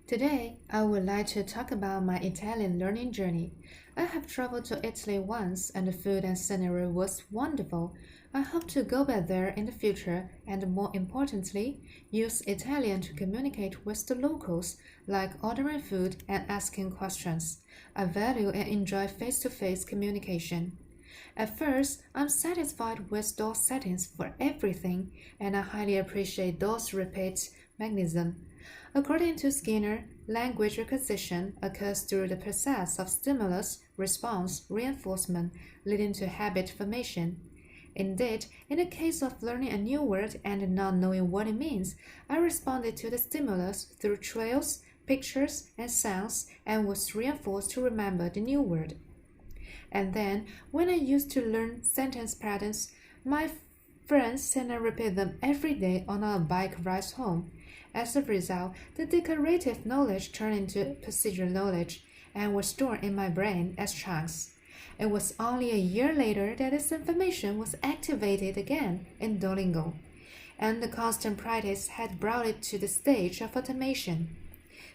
Today, I would like to talk about my Italian learning journey. I have traveled to Italy once, and the food and scenery was wonderful. I hope to go back there in the future and, more importantly, use Italian to communicate with the locals, like ordering food and asking questions. I value and enjoy face to face communication. At first, I'm satisfied with those settings for everything, and I highly appreciate those repeat mechanism. According to Skinner, language acquisition occurs through the process of stimulus, response, reinforcement, leading to habit formation. Indeed, in the case of learning a new word and not knowing what it means, I responded to the stimulus through trails, pictures, and sounds and was reinforced to remember the new word. And then, when I used to learn sentence patterns, my friends said I repeat them every day on our bike rides home. As a result, the decorative knowledge turned into procedural knowledge and was stored in my brain as chunks. It was only a year later that this information was activated again in Duolingo, and the constant practice had brought it to the stage of automation.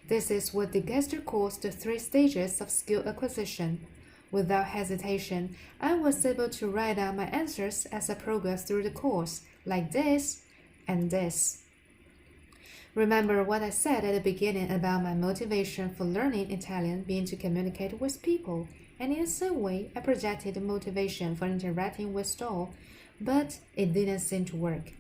This is what De Gester calls the three stages of skill acquisition. Without hesitation, I was able to write down my answers as I progressed through the course, like this and this. Remember what I said at the beginning about my motivation for learning Italian being to communicate with people, and in the same way I projected the motivation for interacting with all, but it didn't seem to work.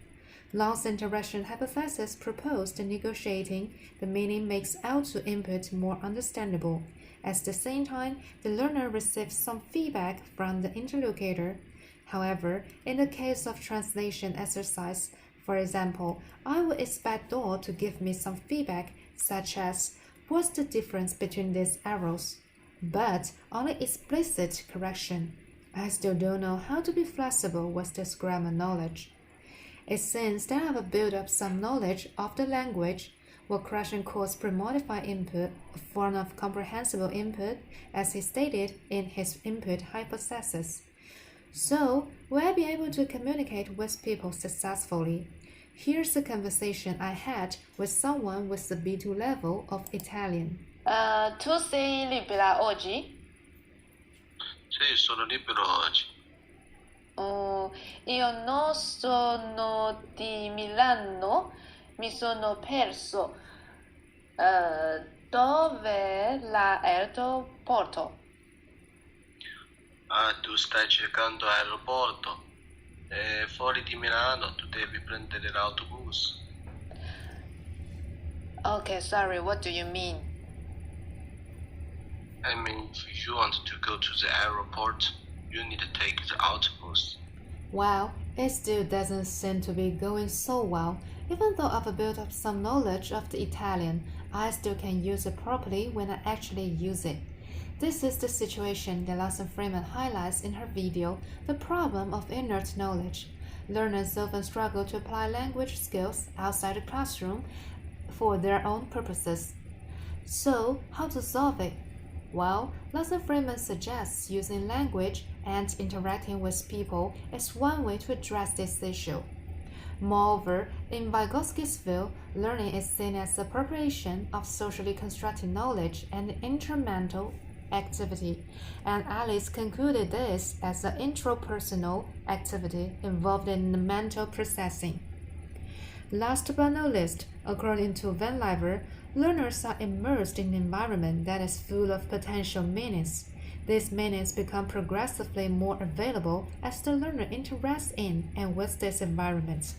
Long's interaction hypothesis proposed negotiating the meaning makes out input more understandable. At the same time, the learner receives some feedback from the interlocutor. However, in the case of translation exercise, for example, I would expect Doll to give me some feedback, such as, "What's the difference between these arrows?" But only explicit correction. I still don't know how to be flexible with this grammar knowledge. It seems that I have built up some knowledge of the language, what Krashen calls premodified input, a form of comprehensible input, as he stated in his input hypothesis. So, will I be able to communicate with people successfully? Here's a conversation I had with someone with the B2 level of Italian. Tu sei libera oggi? Sì, sono libero oggi. Io non sono di Milano, mi sono perso. Dov'è l'aeroporto? Ah, tu stai cercando aeroporto. È fuori di Milano, tu devi prendere l'autobus. Okay, sorry, what do you mean? I mean, if you want to go to the airport, you need to take the autobus. Well, it still doesn't seem to be going so well. Even though I've built up some knowledge of the Italian, I still can use it properly when I actually use it. This is the situation that Lawson Freeman highlights in her video, The Problem of Inert Knowledge. Learners often struggle to apply language skills outside the classroom for their own purposes. So, how to solve it? Well, Lawson Freeman suggests using language and interacting with people is one way to address this issue. Moreover, in Vygotsky's view, learning is seen as the appropriation of socially constructed knowledge and intermental activity, and Alice concluded this as an intrapersonal activity involved in the mental processing. Last but not least, according to Van Lever, learners are immersed in an environment that is full of potential meanings. These meanings become progressively more available as the learner interacts in and with this environment.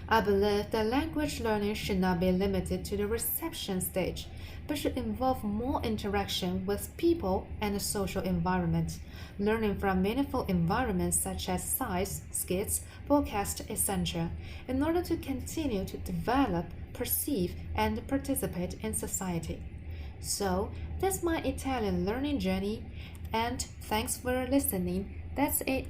I believe that language learning should not be limited to the reception stage, but should involve more interaction with people and the social environment. Learning from meaningful environments such as sites, skits, podcasts, etc., in order to continue to develop, perceive, and participate in society. So, that's my Italian learning journey, and thanks for listening. That's it.